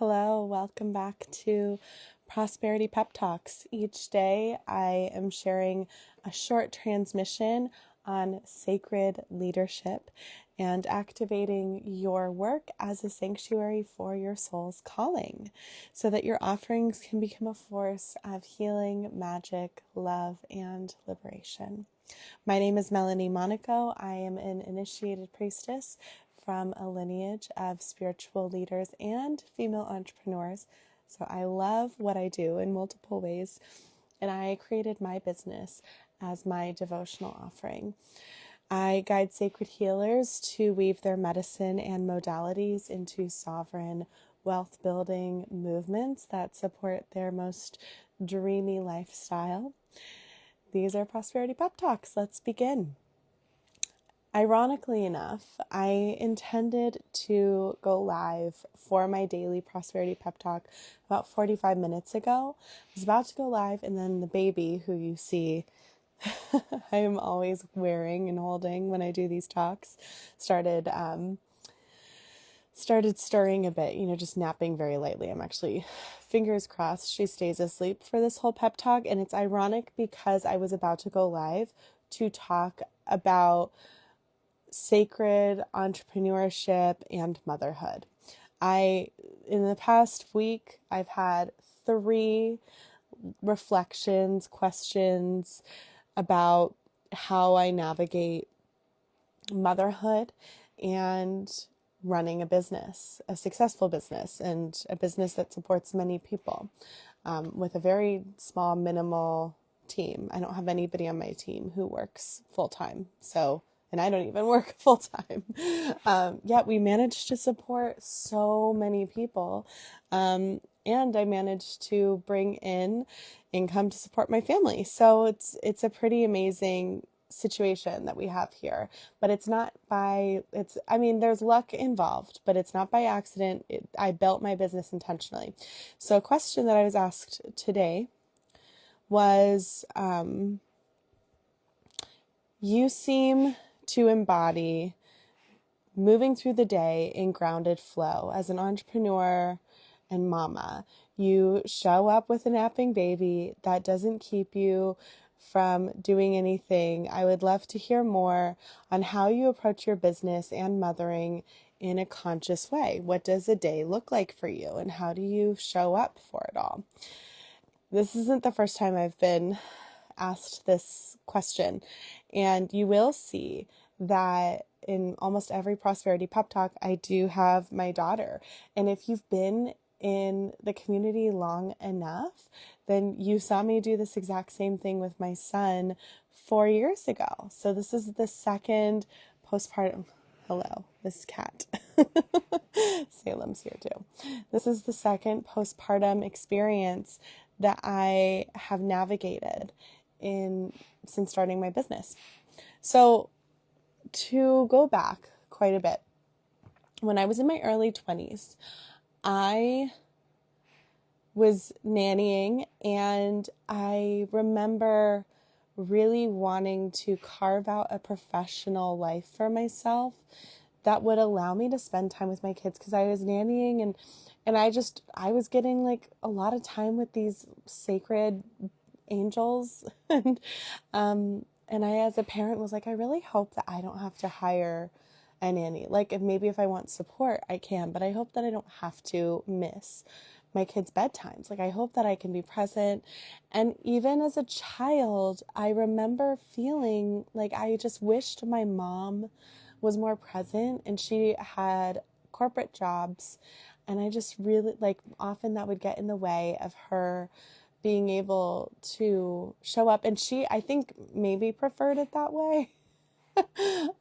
Hello, welcome back to Prosperity Pep Talks. Each day I am sharing a short transmission on sacred leadership and activating your work as a sanctuary for your soul's calling so that your offerings can become a force of healing, magic, love, and liberation. My name is Melanie Monaco. I am an initiated priestess from a lineage of spiritual leaders and female entrepreneurs. So I love what I do in multiple ways, and I created my business as my devotional offering. I guide sacred healers to weave their medicine and modalities into sovereign wealth-building movements that support their most dreamy lifestyle. These are Prosperity Pep Talks. Let's begin. Ironically enough, I intended to go live for my daily Prosperity Pep Talk about 45 minutes ago. I was about to go live, and then the baby, who you see I am always wearing and holding when I do these talks, started stirring a bit, just napping very lightly. I'm actually, fingers crossed, she stays asleep for this whole pep talk. And it's ironic because I was about to go live to talk about sacred entrepreneurship and motherhood. In the past week, I've had 3 reflections, questions about how I navigate motherhood and running a business, a successful business, and a business that supports many people with a very small, minimal team. I don't have anybody on my team who works full-time, and I don't even work full-time. Yet we managed to support so many people. And I managed to bring in income to support my family. So it's a pretty amazing situation that we have here, but there's luck involved, but it's not by accident. I built my business intentionally. So a question that I was asked today was, you seem to embody moving through the day in grounded flow as an entrepreneur and mama. You show up with a napping baby. That doesn't keep you from doing anything. I would love to hear more on how you approach your business and mothering in a conscious way. What does a day look like for you, and how do you show up for it all? This isn't the first time I've been asked this question, and you will see that in almost every Prosperity Pep Talk, I do have my daughter. And if you've been in the community long enough, then you saw me do this exact same thing with my son 4 years ago. So this is the second postpartum. Hello, this is Kat. Salem's here too. This is the second postpartum experience that I have navigated since starting my business. So to go back quite a bit, when I was in my early 20s, I was nannying, and I remember really wanting to carve out a professional life for myself that would allow me to spend time with my kids, because I was nannying and I was getting like a lot of time with these sacred angels and I, as a parent, was like, I really hope that I don't have to hire a nanny. Like, if I want support, I can, but I hope that I don't have to miss my kids' bedtimes. Like, I hope that I can be present. And even as a child, I remember feeling like I just wished my mom was more present, and she had corporate jobs. And I just really, often that would get in the way of her being able to show up. And she, I think, maybe preferred it that way.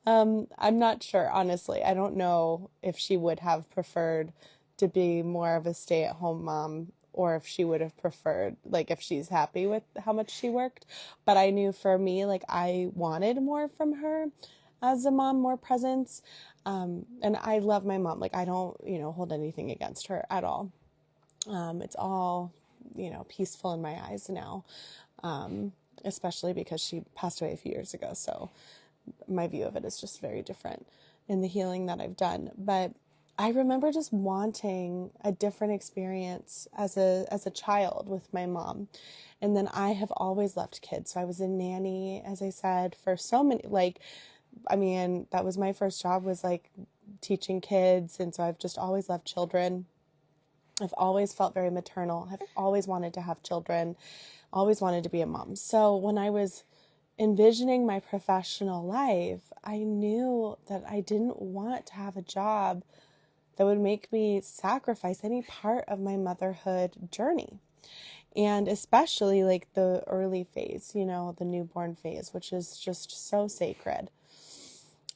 I'm not sure, honestly. I don't know if she would have preferred to be more of a stay-at-home mom, or if she would have preferred, if she's happy with how much she worked. But I knew for me, I wanted more from her as a mom, more presence. And I love my mom. I don't, hold anything against her at all. It's all, peaceful in my eyes now, especially because she passed away a few years ago. So my view of it is just very different in the healing that I've done. But I remember just wanting a different experience as a child with my mom. And then I have always loved kids. So I was a nanny, as I said, for so many, that was my first job, was like teaching kids. And so I've just always loved children. I've always felt very maternal. I've always wanted to have children, always wanted to be a mom. So when I was envisioning my professional life, I knew that I didn't want to have a job that would make me sacrifice any part of my motherhood journey. And especially like the early phase, the newborn phase, which is just so sacred.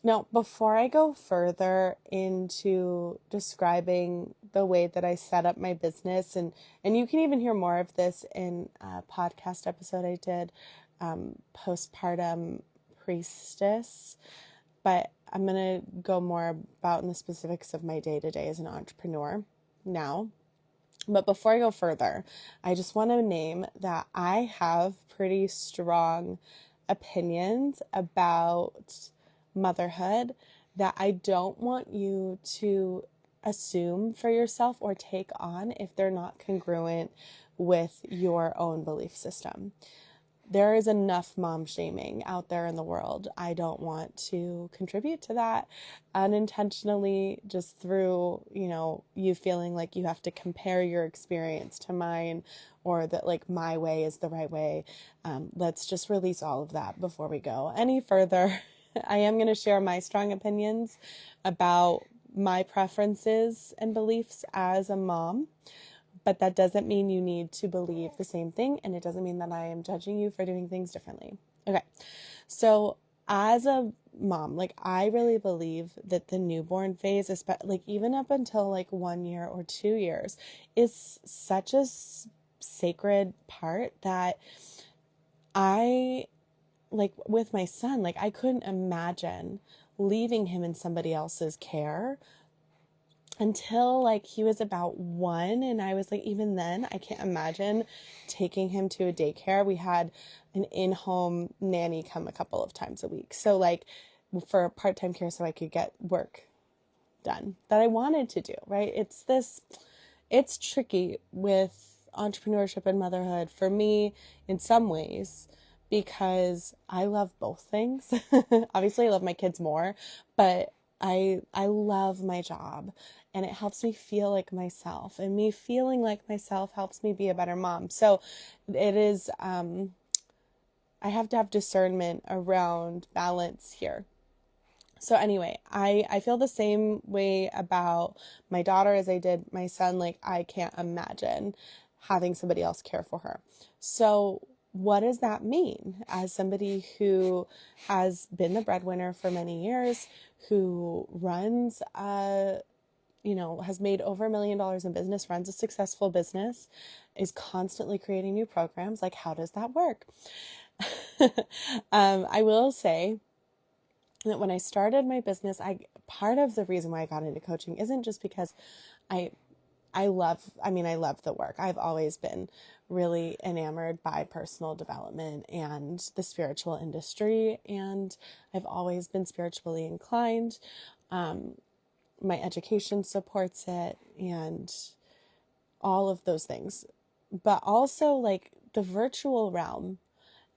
Now, before I go further into describing the way that I set up my business, and you can even hear more of this in a podcast episode I did, Postpartum Priestess, but I'm going to go more about in the specifics of my day-to-day as an entrepreneur now. But before I go further, I just want to name that I have pretty strong opinions about motherhood that I don't want you to assume for yourself or take on if they're not congruent with your own belief system. There is enough mom shaming out there in the world. I don't want to contribute to that unintentionally, just through, you feeling like you have to compare your experience to mine, or that like my way is the right way. Let's just release all of that before we go any further. I am going to share my strong opinions about my preferences and beliefs as a mom. But that doesn't mean you need to believe the same thing, and it doesn't mean that I am judging you for doing things differently. Okay, so as a mom, I really believe that the newborn phase, even up until 1 year or 2 years, is such a sacred part that I, with my son, I couldn't imagine leaving him in somebody else's care until he was about 1. And I was even then, I can't imagine taking him to a daycare. We had an in-home nanny come a couple of times a week. So for part-time care, so I could get work done that I wanted to do, right? It's tricky with entrepreneurship and motherhood for me in some ways, because I love both things. Obviously I love my kids more, but I love my job, and it helps me feel like myself, and me feeling like myself helps me be a better mom. So it is, I have to have discernment around balance here. So anyway, I feel the same way about my daughter as I did my son. I can't imagine having somebody else care for her. So what does that mean as somebody who has been the breadwinner for many years, who runs has made over $1 million in business, runs a successful business, is constantly creating new programs? How does that work? I will say that when I started my business, part of the reason why I got into coaching isn't just because I love the work. I've always been really enamored by personal development and the spiritual industry, and I've always been spiritually inclined. My education supports it, and all of those things. But also the virtual realm,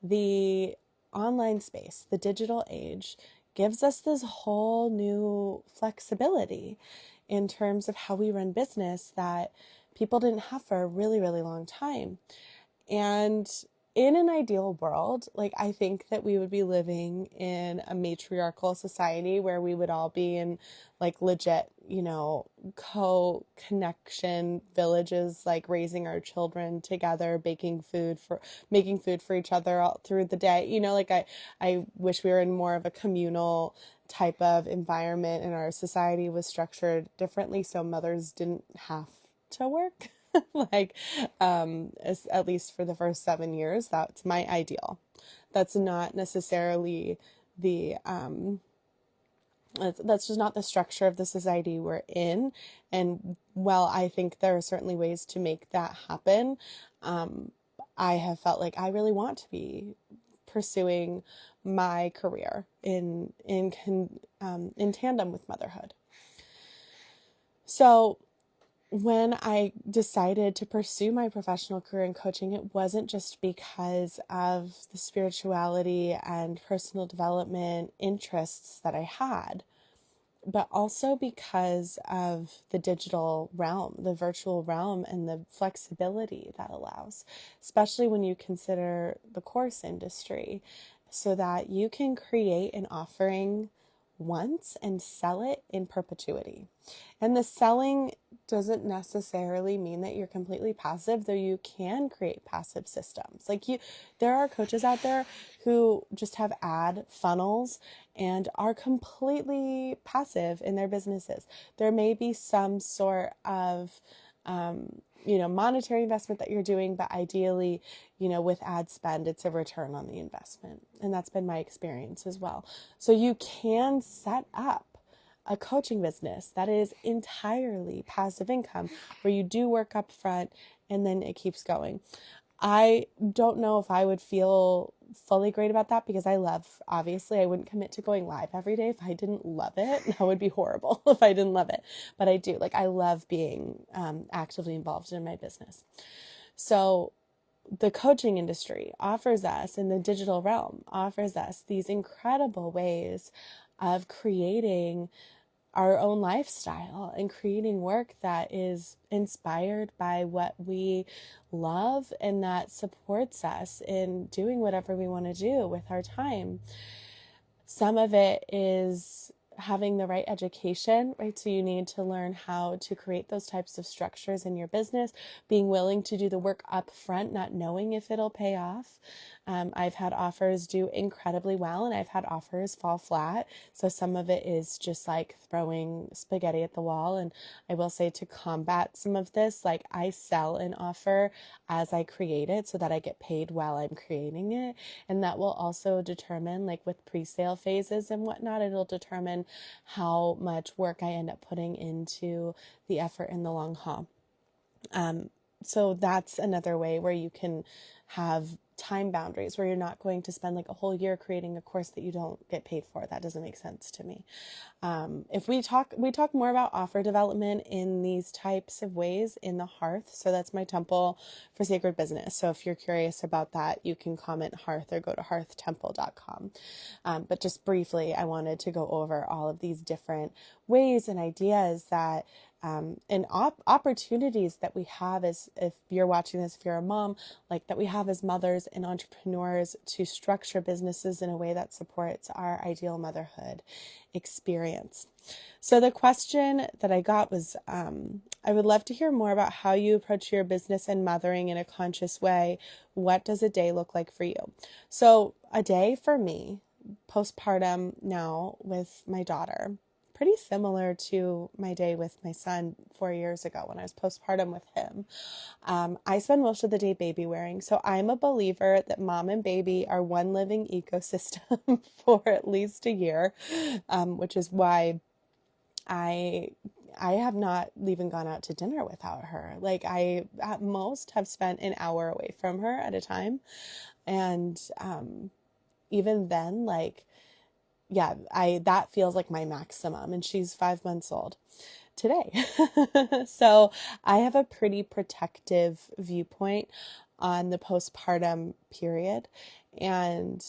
the online space, the digital age gives us this whole new flexibility in terms of how we run business that people didn't have for a really, really long time. And in an ideal world, I think that we would be living in a matriarchal society where we would all be in legit, co-connection villages, raising our children together, making food for each other all through the day. I wish we were in more of a communal type of environment, and our society was structured differently so mothers didn't have to work. At least for the first 7 years, that's my ideal. That's not necessarily that's just not the structure of the society we're in. And while I think there are certainly ways to make that happen, I have felt like I really want to be pursuing my career in tandem with motherhood. So when I decided to pursue my professional career in coaching, it wasn't just because of the spirituality and personal development interests that I had, but also because of the digital realm, the virtual realm, and the flexibility that allows, especially when you consider the course industry, so that you can create an offering once and sell it in perpetuity. And the selling doesn't necessarily mean that you're completely passive, though you can create passive systems. There are coaches out there who just have ad funnels and are completely passive in their businesses. There may be some sort of monetary investment that you're doing, but ideally, with ad spend, it's a return on the investment. And that's been my experience as well. So you can set up a coaching business that is entirely passive income, where you do work up front and then it keeps going. I don't know if I would feel fully great about that, because obviously I wouldn't commit to going live every day if I didn't love it. That would be horrible if I didn't love it. But I do. I love being actively involved in my business. So the coaching industry offers us, in the digital realm, offers us these incredible ways of creating our own lifestyle and creating work that is inspired by what we love and that supports us in doing whatever we want to do with our time. Some of it is having the right education, right? So you need to learn how to create those types of structures in your business, being willing to do the work up front, not knowing if it'll pay off. I've had offers do incredibly well, and I've had offers fall flat. So some of it is just throwing spaghetti at the wall. And I will say, to combat some of this, I sell an offer as I create it so that I get paid while I'm creating it. And that will also determine, with pre-sale phases and whatnot, it'll determine how much work I end up putting into the effort in the long haul. So that's another way where you can have time boundaries, where you're not going to spend a whole year creating a course that you don't get paid for. That doesn't make sense to me. If we talk more about offer development in these types of ways in the Hearth. So that's my temple for sacred business. So if you're curious about that, you can comment Hearth or go to hearthtemple.com. But just briefly, I wanted to go over all of these different ways and ideas that and opportunities that we have as, if you're watching this, if you're a mom, that we have as mothers and entrepreneurs to structure businesses in a way that supports our ideal motherhood experience. So the question that I got was, I would love to hear more about how you approach your business and mothering in a conscious way. What does a day look like for you? So a day for me, postpartum now with my daughter, pretty similar to my day with my son 4 years ago when I was postpartum with him. I spend most of the day baby wearing. So I'm a believer that mom and baby are one living ecosystem for at least a year, which is why I have not even gone out to dinner without her. I at most have spent an hour away from her at a time. And even then, that feels like my maximum, and she's 5 months old today. So I have a pretty protective viewpoint on the postpartum period and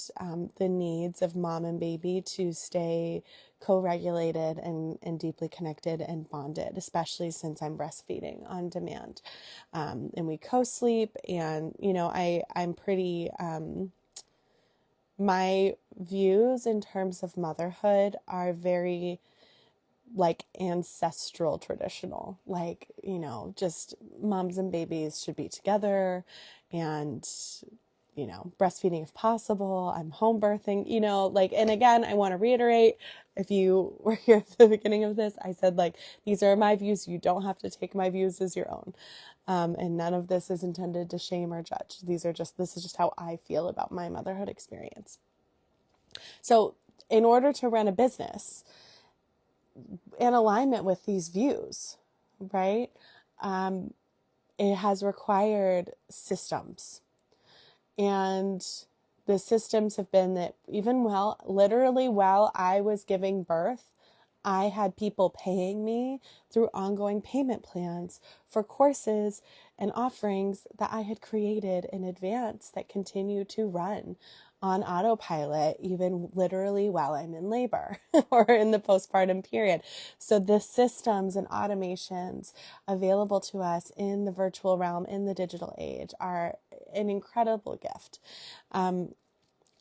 the needs of mom and baby to stay co-regulated and deeply connected and bonded, especially since I'm breastfeeding on demand. And we co-sleep, and, I'm pretty... my views in terms of motherhood are very ancestral, traditional, just moms and babies should be together, and, breastfeeding if possible. I'm home birthing, and again, I want to reiterate, if you were here at the beginning of this, I said, these are my views. You don't have to take my views as your own. And none of this is intended to shame or judge. This is just how I feel about my motherhood experience. So in order to run a business in alignment with these views, right, it has required systems. And the systems have been that literally while I was giving birth, I had people paying me through ongoing payment plans for courses and offerings that I had created in advance that continue to run on autopilot, even literally while I'm in labor or in the postpartum period. So the systems and automations available to us in the virtual realm, in the digital age, are an incredible gift.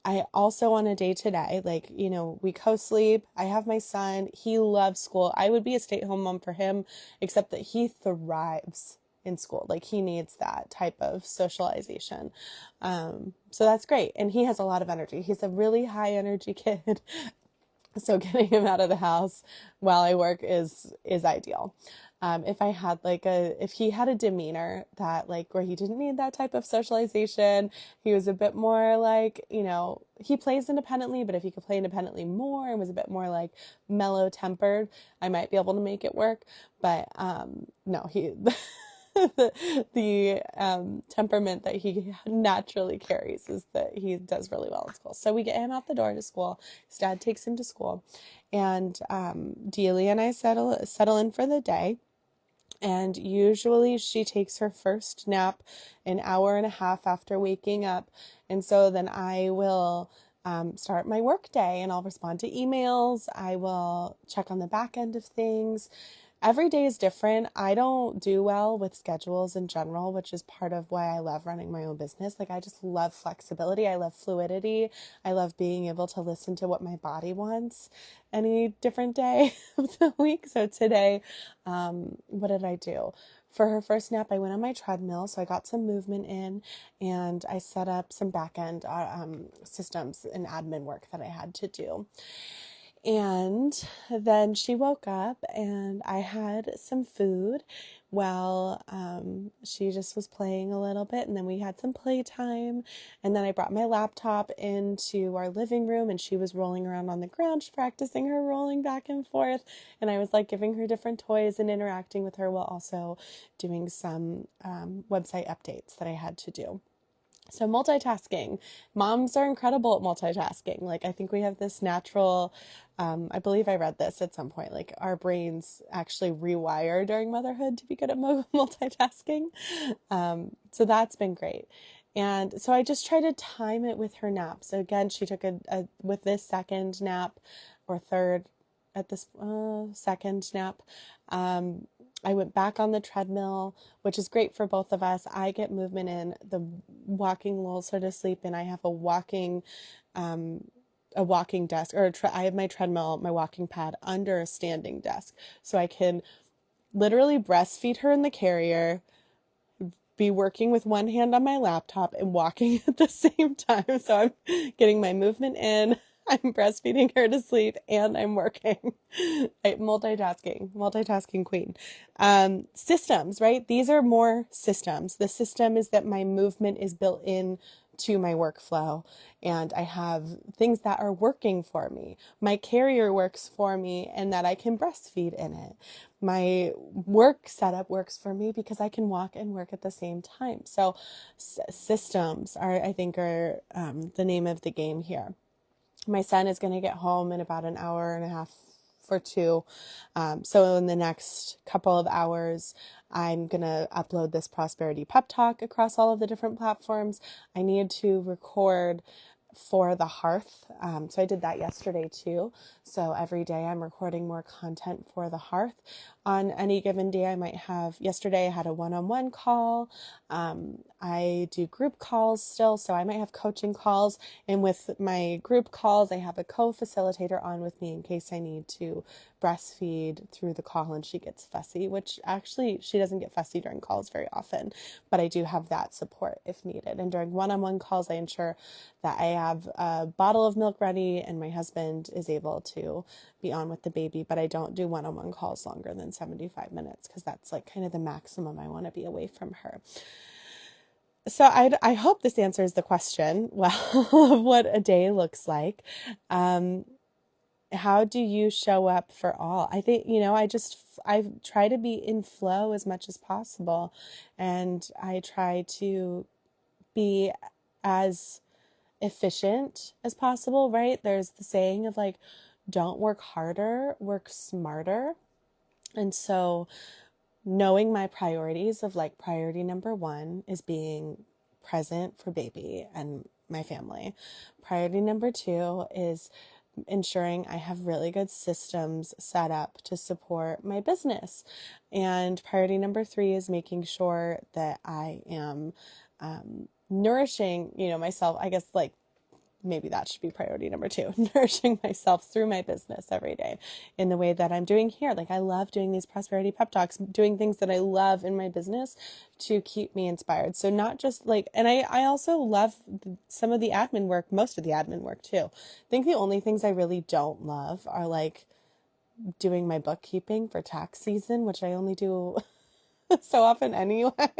I also, on a day to day, like, we co-sleep. I have my son. He loves school. I would be a stay-at-home mom for him, except that he thrives in school. Like, he needs that type of socialization. So that's great. And he has a lot of energy. He's a really high energy kid. So getting him out of the house while I work is ideal. If he had a demeanor that where he didn't need that type of socialization, he was a bit more he plays independently, but if he could play independently more and was a bit more mellow tempered, I might be able to make it work. But no, he the temperament that he naturally carries is that he does really well in school. So we get him out the door to school. His dad takes him to school, and Delia and I settle in for the day. And usually she takes her first nap an hour and a half after waking up. And so then I will start my work day, and I'll respond to emails. I will check on the back end of things. Every day is different. I don't do well with schedules in general, which is part of why I love running my own business. I just love flexibility. I love fluidity. I love being able to listen to what my body wants any different day of the week. So today, what did I do? For her first nap, I went on my treadmill, so I got some movement in, and I set up some back-end systems and admin work that I had to do. And then she woke up, and I had some food while she just was playing a little bit, and then we had some playtime. And then I brought my laptop into our living room, and she was rolling around on the ground, practicing her rolling back and forth. And I was giving her different toys and interacting with her while also doing some website updates that I had to do. So multitasking. Moms are incredible at multitasking. I think we have this natural, I believe I read this at some point, our brains actually rewire during motherhood to be good at multitasking. So that's been great. And so I just try to time it with her nap. So again, she took with this second nap, or third at this second nap, I went back on the treadmill, which is great for both of us. I get movement in. The walking lulls her to sleep, and I have a walking desk, or I have my treadmill, my walking pad under a standing desk, so I can literally breastfeed her in the carrier, be working with one hand on my laptop and walking at the same time. So I'm getting my movement in, I'm breastfeeding her to sleep, and I'm working. Multitasking queen. Systems, right? These are more systems. The system is that my movement is built in to my workflow, and I have things that are working for me. My carrier works for me, and that I can breastfeed in it. My work setup works for me because I can walk and work at the same time. So systems I think are the name of the game here. My son is going to get home in about an hour and a half or two. So in the next couple of hours, I'm going to upload this Prosperity Pep Talk across all of the different platforms. I need to record for the hearth. So I did that yesterday too. So every day I'm recording more content for the hearth. On any given day, yesterday I had a one-on-one call. I do group calls still, so I might have coaching calls. And with my group calls, I have a co-facilitator on with me in case I need to breastfeed through the call and she gets fussy, which actually she doesn't get fussy during calls very often, but I do have that support if needed. And during one-on-one calls, I ensure that I have a bottle of milk ready and my husband is able to be on with the baby, but I don't do one-on-one calls longer than 75 minutes because that's kind of the maximum I want to be away from her. So I hope this answers the question, well, of what a day looks like. How do you show up for all? I think, I try to be in flow as much as possible, and I try to be as efficient as possible, right? There's the saying of don't work harder, work smarter. And so knowing my priorities of like priority number one is being present for baby and my family. Priority number two is ensuring I have really good systems set up to support my business. And priority number three is making sure that I am nourishing, myself, I guess, like maybe that should be priority number two, nourishing myself through my business every day in the way that I'm doing here. Like I love doing these prosperity pep talks, doing things that I love in my business to keep me inspired. So not just like, and I also love some of the admin work, most of the admin work too. I think the only things I really don't love are like doing my bookkeeping for tax season, which I only do so often anyway.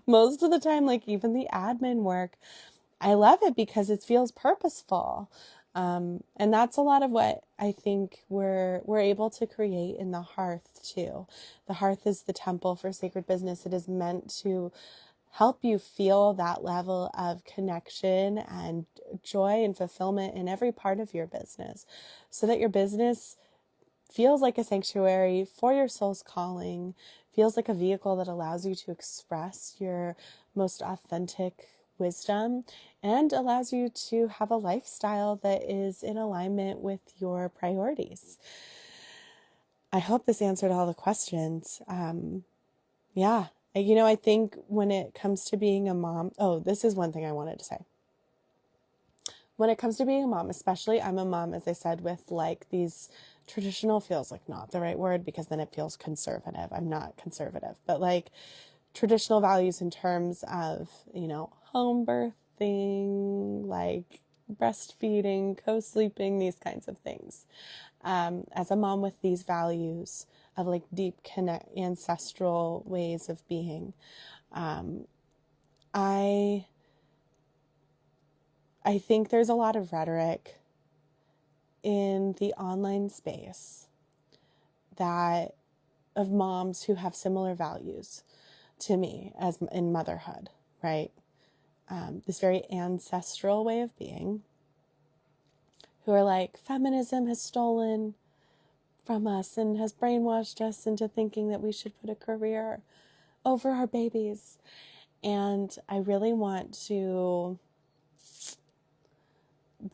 Most of the time, like even the admin work, I love it because it feels purposeful. And that's a lot of what I think we're able to create in the hearth too. The hearth is the temple for sacred business. It is meant to help you feel that level of connection and joy and fulfillment in every part of your business so that your business feels like a sanctuary for your soul's calling, feels like a vehicle that allows you to express your most authentic wisdom and allows you to have a lifestyle that is in alignment with your priorities. I hope this answered all the questions. Yeah, I think when it comes to being a mom, this is one thing I wanted to say. When it comes to being a mom, especially I'm a mom, as I said, with like these traditional feels like not the right word because then it feels conservative. I'm not conservative, but like traditional values in terms of, home birthing, like breastfeeding, co-sleeping, these kinds of things. As a mom with these values of like deep ancestral ways of being, I think there's a lot of rhetoric in the online space that of moms who have similar values to me as in motherhood, right? This very ancestral way of being, who are like, feminism has stolen from us and has brainwashed us into thinking that we should put a career over our babies. And I really want to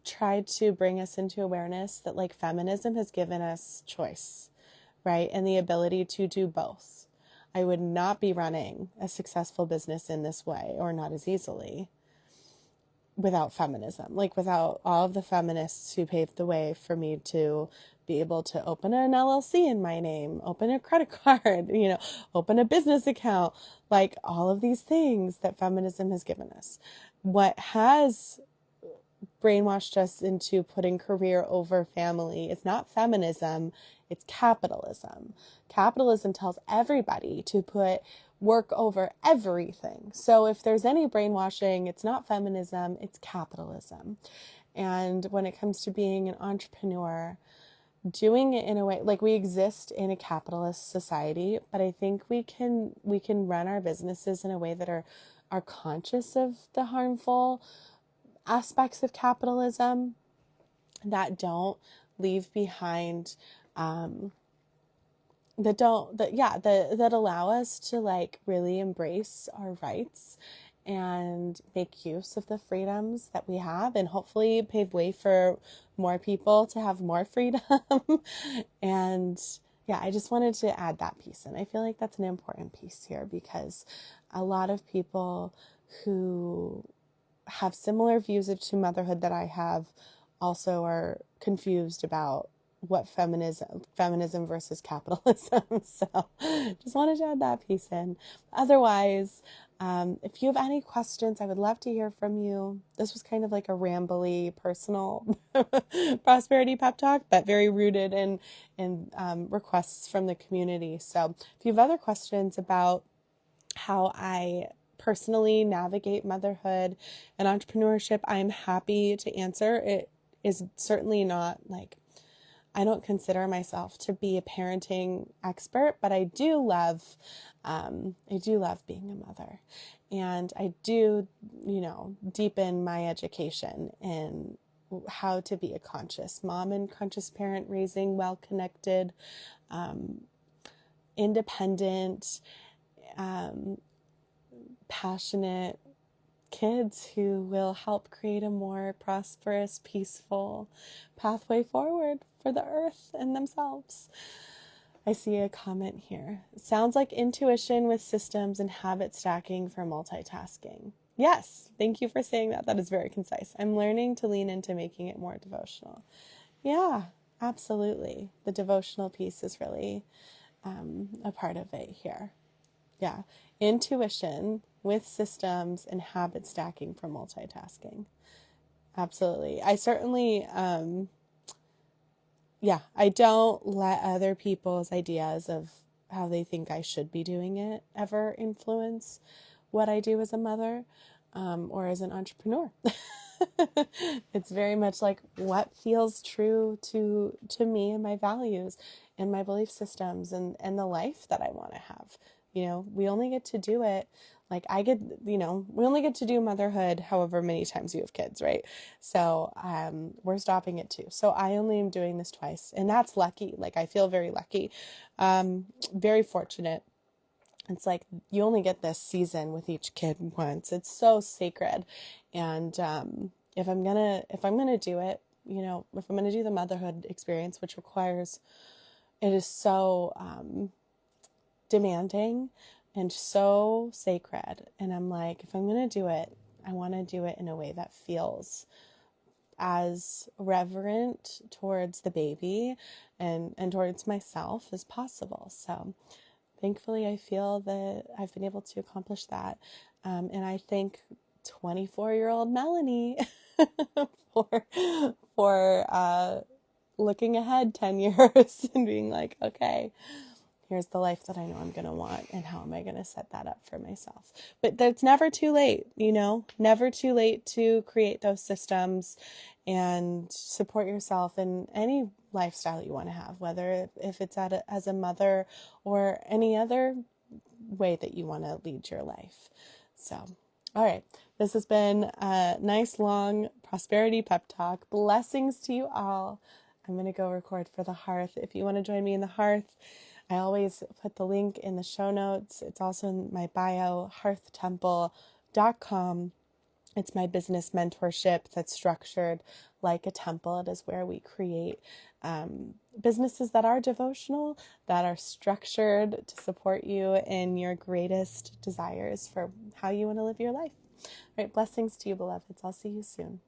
try to bring us into awareness that like feminism has given us choice, right? And the ability to do both. I would not be running a successful business in this way, or not as easily, without feminism, like without all of the feminists who paved the way for me to be able to open an LLC in my name, open a credit card, open a business account, like all of these things that feminism has given us. What has brainwashed us into putting career over family is not feminism, it's capitalism. Capitalism tells everybody to put work over everything. So if there's any brainwashing, it's not feminism, it's capitalism. And when it comes to being an entrepreneur, doing it in a way, like we exist in a capitalist society, but I think we can run our businesses in a way that are conscious of the harmful aspects of capitalism, that don't leave behind, that allow us to like really embrace our rights and make use of the freedoms that we have, and hopefully pave way for more people to have more freedom. And yeah, I just wanted to add that piece. And I feel like that's an important piece here because a lot of people who have similar views to motherhood that I have also are confused about what feminism versus capitalism. So just wanted to add that piece in. Otherwise, if you have any questions, I would love to hear from you. This was kind of like a rambly personal prosperity pep talk, but very rooted in requests from the community. So if you have other questions about how I personally navigate motherhood and entrepreneurship, I'm happy to answer. It is certainly not like, I don't consider myself to be a parenting expert, but I do love being a mother, and I do, deepen my education in how to be a conscious mom and conscious parent, raising well-connected, independent, passionate kids who will help create a more prosperous, peaceful pathway forward for the earth and themselves. I see a comment here. Sounds like intuition with systems and habit stacking for multitasking. Yes, thank you for saying that. That is very concise. I'm learning to lean into making it more devotional. Yeah, absolutely. The devotional piece is really a part of it here. Yeah, intuition with systems and habit stacking for multitasking. Absolutely. I certainly, I don't let other people's ideas of how they think I should be doing it ever influence what I do as a mother, or as an entrepreneur. It's very much like what feels true to me and my values and my belief systems and the life that I want to have. We only get to do it. Like we only get to do motherhood however many times you have kids, right? So we're stopping it too. So I only am doing this twice, and that's lucky. Like I feel very lucky, very fortunate. It's like you only get this season with each kid once. It's so sacred, and if I'm gonna do it, if I'm gonna do the motherhood experience, which requires, it is so demanding and so sacred. And I'm like, if I'm going to do it, I want to do it in a way that feels as reverent towards the baby and towards myself as possible. So thankfully, I feel that I've been able to accomplish that. And I thank 24-year-old Melanie for looking ahead 10 years and being like, okay, here's the life that I know I'm going to want, and how am I going to set that up for myself? But it's never too late, never too late to create those systems and support yourself in any lifestyle you want to have, whether if it's as a mother or any other way that you want to lead your life. So, all right, this has been a nice long Prosperity Pep Talk. Blessings to you all. I'm going to go record for the Hearth. If you want to join me in the Hearth, I always put the link in the show notes. It's also in my bio, hearthtemple.com. It's my business mentorship that's structured like a temple. It is where we create businesses that are devotional, that are structured to support you in your greatest desires for how you want to live your life. All right, blessings to you, beloveds. I'll see you soon.